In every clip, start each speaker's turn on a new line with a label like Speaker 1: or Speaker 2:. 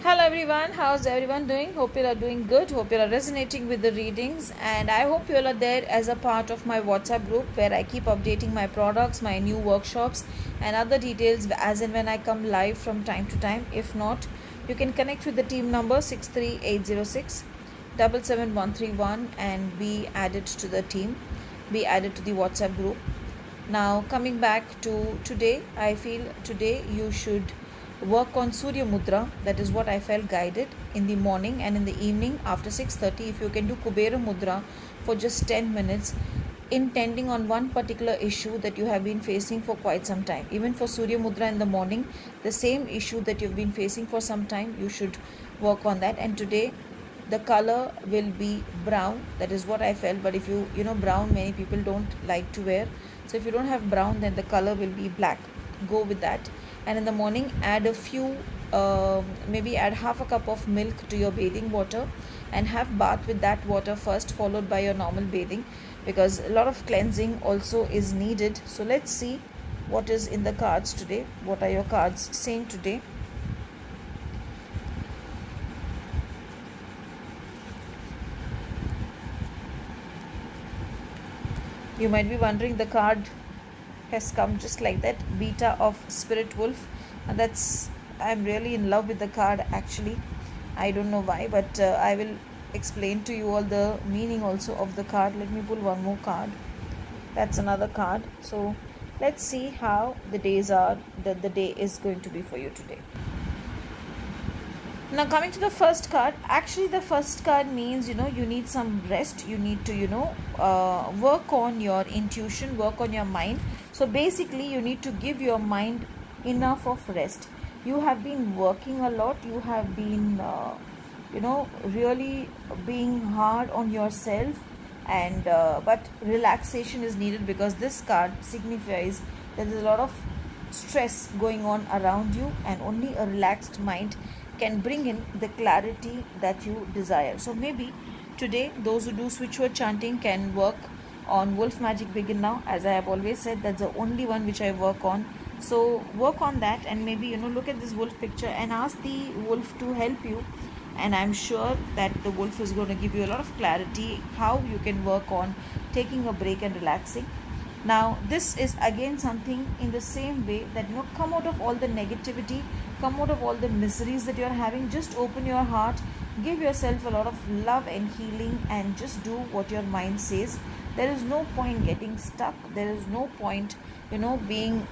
Speaker 1: Hello everyone, how's everyone doing? Hope you are doing good. Hope you are resonating with the readings, and I hope you all are there as a part of my WhatsApp group where I keep updating my products, my new workshops and other details as and when I come live from time to time. If not, you can connect with the team number 63806 77131 and be added to the team, be added to the WhatsApp group. Now coming back to today, I feel today you should work on Surya Mudra. That is what I felt guided in the morning, and in the evening after 6:30 if you can do Kubera Mudra for just 10 minutes, intending on one particular issue that you have been facing for quite some time. Even for Surya Mudra in the morning, the same issue that you've been facing for some time, you should work on that. And today the color will be brown. That is what I felt. But if you know brown, many people don't like to wear, so if you don't have brown, then the color will be black. Go with that. And in the morning add a few maybe add half a cup of milk to your bathing water and have bath with that water first, followed by your normal bathing, because a lot of cleansing also is needed. So let's see what is in the cards today. What are your cards saying today? You might be wondering, the card has come just like that, Beta of Spirit Wolf, and that's, I'm really in love with the card actually. I don't know why, but I will explain to you all the meaning also of the card. Let me pull one more card. That's another card. So let's see how the days are, that the day is going to be for you today. Now coming to the first card, actually the first card means you need some rest. You need to work on your intuition, work on your mind. So basically you need to give your mind enough of rest. You have been working a lot, you have been really being hard on yourself, and but relaxation is needed, because this card signifies that there's a lot of stress going on around you, and only a relaxed mind can bring in the clarity that you desire. So maybe today those who do switch word chanting can work on Wolf Magic Begin Now. As I have always said, that's the only one which I work on. So work on that, and maybe look at this wolf picture and ask the wolf to help you, and I'm sure that the wolf is going to give you a lot of clarity how you can work on taking a break and relaxing. Now this is again something in the same way that come out of all the negativity, come out of all the miseries that you're having. Just open your heart, give yourself a lot of love and healing, and just do what your mind says. There is no point getting stuck. There is no point being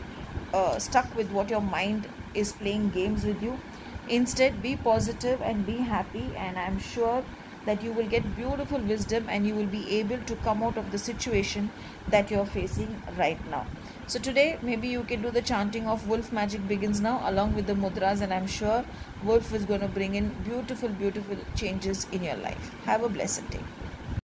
Speaker 1: stuck with what your mind is playing games with you. Instead, be positive and be happy, and I'm sure that you will get beautiful wisdom, and you will be able to come out of the situation that you're facing right now. So today maybe you can do the chanting of Wolf Magic Begins Now along with the mudras, and I'm sure Wolf is going to bring in beautiful changes in your life. Have a blessed day.